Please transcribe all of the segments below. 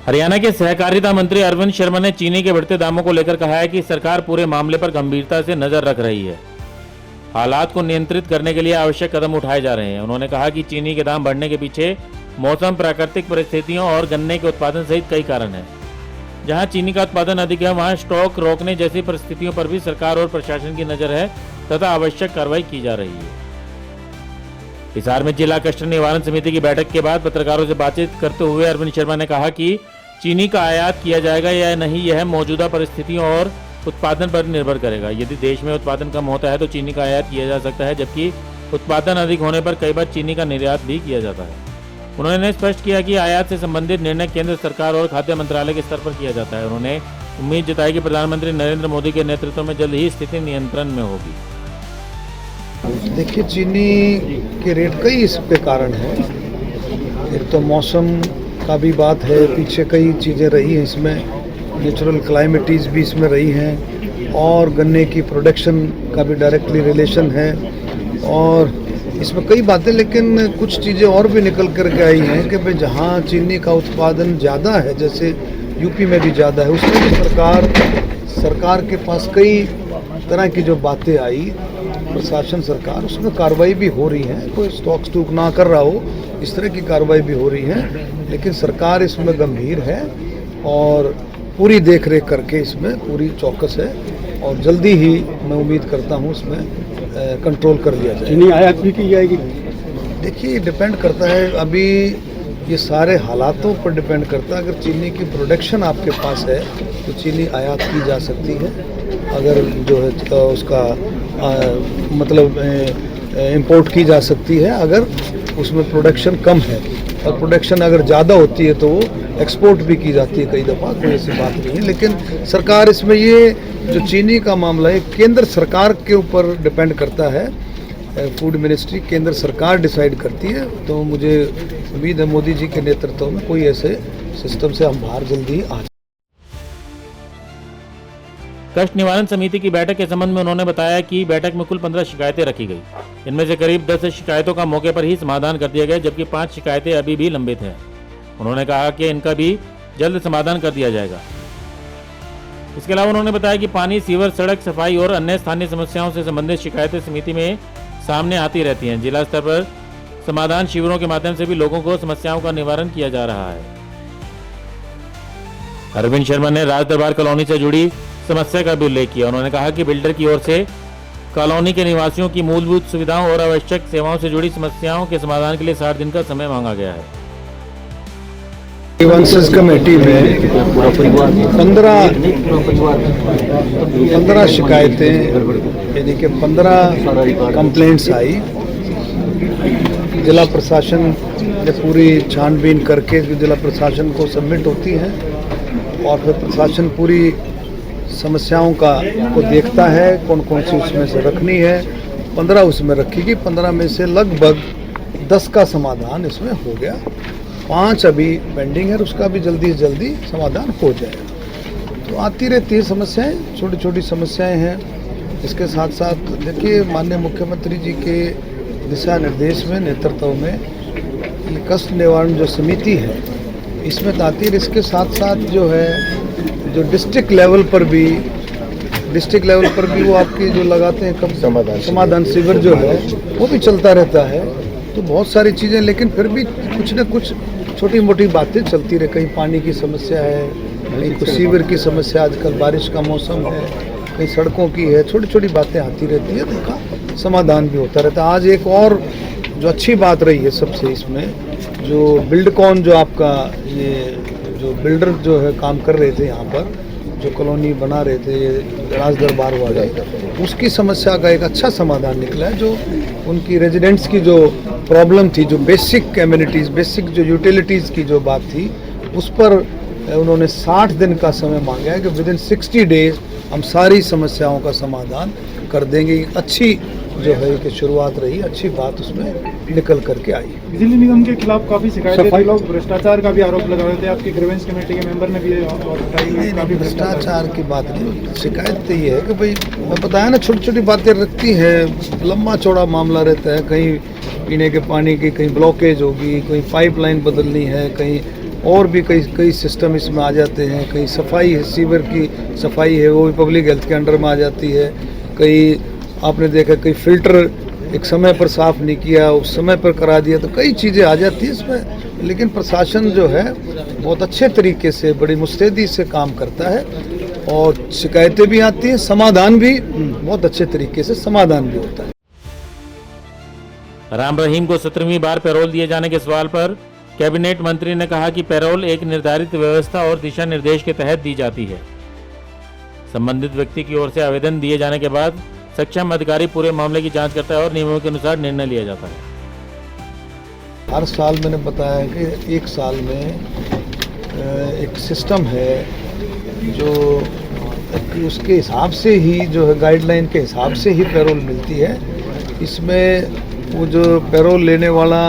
हरियाणा के सहकारिता मंत्री अरविंद शर्मा ने चीनी के बढ़ते दामों को लेकर कहा है कि सरकार पूरे मामले पर गंभीरता से नजर रख रही है। हालात को नियंत्रित करने के लिए आवश्यक कदम उठाए जा रहे हैं। उन्होंने कहा कि चीनी के दाम बढ़ने के पीछे मौसम, प्राकृतिक परिस्थितियों और गन्ने के उत्पादन सहित कई कारण हैं। जहां चीनी का उत्पादन अधिक है, वहां स्टॉक रोकने जैसी परिस्थितियों पर भी सरकार और प्रशासन की नजर है तथा आवश्यक कार्रवाई की जा रही है। हिसार में जिला कष्ट निवारण समिति की बैठक के बाद पत्रकारों से बातचीत करते हुए अरविंद शर्मा ने कहा कि चीनी का आयात किया जाएगा या नहीं, यह मौजूदा परिस्थितियों और उत्पादन पर निर्भर करेगा। यदि देश में उत्पादन कम होता है तो चीनी का आयात किया जा सकता है, जबकि उत्पादन अधिक होने पर कई बार चीनी का निर्यात भी किया जाता है। उन्होंने स्पष्ट किया कि आयात से संबंधित निर्णय केंद्र सरकार और खाद्य मंत्रालय के स्तर पर किया जाता है। उन्होंने उम्मीद जताई कि प्रधानमंत्री नरेंद्र मोदी के नेतृत्व में जल्द ही स्थिति नियंत्रण में होगी। देखिए, चीनी के रेट कई इस पे कारण है। एक तो मौसम का भी बात है, पीछे कई चीज़ें रही हैं इसमें, नेचुरल क्लाइमेटीज़ भी इसमें रही हैं, और गन्ने की प्रोडक्शन का भी डायरेक्टली रिलेशन है, और इसमें कई बातें। लेकिन कुछ चीज़ें और भी निकल कर के आई हैं कि भाई जहाँ चीनी का उत्पादन ज़्यादा है, जैसे यूपी में भी ज़्यादा है, उसमें भी सरकार के पास कई तरह की जो बातें आई, प्रशासन सरकार उसमें कार्रवाई भी हो रही है। कोई स्टॉक ना कर रहा हो, इस तरह की कार्रवाई भी हो रही है। लेकिन सरकार इसमें गंभीर है और पूरी देख रेख करके इसमें पूरी चौकस है, और जल्दी ही मैं उम्मीद करता हूँ इसमें कंट्रोल कर लिया जाए। चीनी आयात भी की जाएगी? देखिए, डिपेंड करता है, अभी ये सारे हालातों पर डिपेंड करता है। अगर चीनी की प्रोडक्शन आपके पास है तो चीनी आयात की जा सकती है। अगर जो है उसका मतलब इंपोर्ट की जा सकती है अगर उसमें प्रोडक्शन कम है, और प्रोडक्शन अगर ज़्यादा होती है तो वो एक्सपोर्ट भी की जाती है कई दफ़ा, कोई ऐसी बात नहीं है। लेकिन सरकार इसमें, ये जो चीनी का मामला है, केंद्र सरकार के ऊपर डिपेंड करता है। फूड मिनिस्ट्री केंद्र सरकार डिसाइड करती है, तो मुझे उम्मीद है मोदी जी के नेतृत्व में कोई ऐसे सिस्टम से हम बाहर जल्दी ही आ जाए। कष्ट निवारण समिति की बैठक के संबंध में उन्होंने बताया कि बैठक में कुल 15 शिकायतें रखी गई। इनमें से करीब 10 शिकायतों का मौके पर ही समाधान कर दिया गया, जबकि 5 शिकायतें अभी भी लंबित हैं। उन्होंने कहा कि इनका भी जल्द समाधान कर दिया जाएगा। इसके अलावा उन्होंने बताया कि पानी, सीवर, सड़क सफाई और अन्य स्थानीय समस्याओं से संबंधित शिकायतें समिति में सामने आती रहती हैं। जिला स्तर पर समाधान शिविरों के माध्यम से भी लोगों को समस्याओं का निवारण किया जा रहा है। अरविंद शर्मा ने राज दरबार कॉलोनी से जुड़ी समस्या का भी उल्लेख किया। उन्होंने कहा कि बिल्डर की ओर से कॉलोनी के निवासियों की मूलभूत सुविधाओं और आवश्यक सेवाओं से जुड़ी समस्याओं के समाधान के लिए 60 दिन का समय मांगा गया है। ग्रीवेंसेस कमेटी में 15 शिकायतें, यानी कि 15 कंप्लेंट्स आई। जिला प्रशासन ने पूरी छानबीन करके जिला प्रशासन को सबमिट होती है, और फिर प्रशासन पूरी समस्याओं को देखता है, कौन कौन सी उसमें से रखनी है। 15 उसमें रखी गई। 15 में से लगभग 10 का समाधान इसमें हो गया। 5 अभी पेंडिंग है, उसका भी जल्दी से जल्दी समाधान हो जाएगा। तो आती रहती है समस्याएं, छोटी छोटी समस्याएं हैं। इसके साथ साथ देखिए, माननीय मुख्यमंत्री जी के दिशा निर्देश में, नेतृत्व में ये कष्ट निवारण जो समिति है इसमें आती है। इसके साथ साथ जो है, जो डिस्ट्रिक्ट लेवल पर भी वो आपकी जो लगाते हैं कब समाधान शिविर जो है वो भी चलता रहता है। तो बहुत सारी चीज़ें, लेकिन फिर भी कुछ न कुछ छोटी मोटी बातें चलती रहे। कहीं पानी की समस्या है, कहीं कुछ सीवर की समस्या, आजकल बारिश का मौसम है, कहीं सड़कों की है, छोटी छोटी बातें आती रहती है, तो उनका समाधान भी होता रहता है। आज एक और जो अच्छी बात रही है सबसे इसमें, जो बिल्डकॉन जो आपका ये जो बिल्डर जो है काम कर रहे थे यहाँ पर, जो कॉलोनी बना रहे थे राज दरबार वाले, उसकी समस्या का एक अच्छा समाधान निकला है। जो उनकी रेजिडेंट्स की जो प्रॉब्लम थी, जो बेसिक एमिनिटीज़, बेसिक जो यूटिलिटीज़ की जो बात थी, उस पर उन्होंने 60 दिन का समय मांगा है कि विदिन 60 डेज हम सारी समस्याओं का समाधान कर देंगे। अच्छी जो है कि शुरुआत रही, अच्छी बात उसमें निकल करके आई। बिजली निगम के खिलाफ काफ़ी शिकायतें थी, लोग भ्रष्टाचार का भी आरोप लगा रहे थे। आपकी ग्रीवेंस कमेटी के मेंबर ने भी नहीं, भ्रष्टाचार की बात नहीं, शिकायत तो ये है कि भाई मैं बताया ना, छोटी छोटी बातें रखती हैं, लंबा चौड़ा मामला रहता है। कहीं पीने के पानी की कहीं ब्लॉकेज होगी, कहीं पाइपलाइन बदलनी है, कहीं और भी कई कई सिस्टम इसमें आ जाते हैं। कई सफाई है, सीवर की सफाई है, वो भी पब्लिक हेल्थ के अंडर में आ जाती है। कई आपने देखा कई फिल्टर एक समय पर साफ़ नहीं किया, उस समय पर करा दिया, तो कई चीज़ें आ जाती हैं इसमें। लेकिन प्रशासन जो है बहुत अच्छे तरीके से, बड़ी मुस्तैदी से काम करता है और शिकायतें भी आती हैं, समाधान भी बहुत अच्छे तरीके से समाधान भी होता है। राम रहीम को 17वीं बार पैरोल दिए जाने के सवाल पर कैबिनेट मंत्री ने कहा कि पैरोल एक निर्धारित व्यवस्था और दिशा निर्देश के तहत दी जाती है। संबंधित व्यक्ति की ओर से आवेदन दिए जाने के बाद सक्षम अधिकारी पूरे मामले की जांच करता है और नियमों के अनुसार निर्णय लिया जाता है। हर साल मैंने बताया कि एक साल में एक सिस्टम है जो उसके हिसाब से ही जो है, गाइडलाइन के हिसाब से ही पैरोल मिलती है। इसमें वो जो पैरोल लेने वाला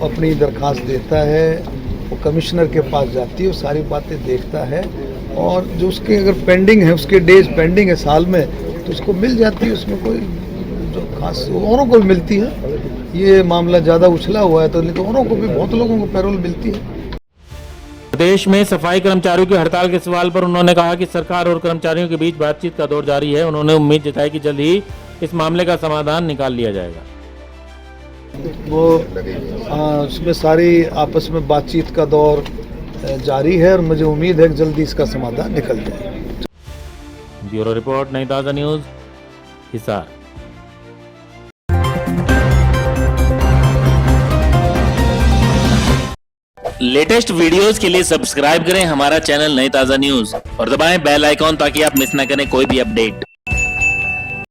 अपनी दरखास्त देता है, वो कमिश्नर के पास जाती है, वो सारी बातें देखता है और जो उसके अगर पेंडिंग है, उसके डेज पेंडिंग है साल में, तो उसको मिल जाती है। उसमें कोई जो खास औरों को भी मिलती है। ये मामला ज़्यादा उछला हुआ है तो नहीं तो औरों को भी, बहुत लोगों को पैरोल मिलती है। प्रदेश में सफाई कर्मचारियों की हड़ताल के सवाल पर उन्होंने कहा कि सरकार और कर्मचारियों के बीच बातचीत का दौर जारी है। उन्होंने उम्मीद जताई कि जल्द ही इस मामले का समाधान निकाल लिया जाएगा। वो उसमें सारी आपस में बातचीत का दौर जारी है और मुझे उम्मीद है कि जल्दी इसका समाधान निकल जाए। ब्यूरो रिपोर्ट, नई ताज़ा न्यूज़, हिसार। लेटेस्ट वीडियोस के लिए सब्सक्राइब करें हमारा चैनल नई ताज़ा न्यूज़ और दबाएं बेल आइकॉन ताकि आप मिस ना करें कोई भी अपडेट।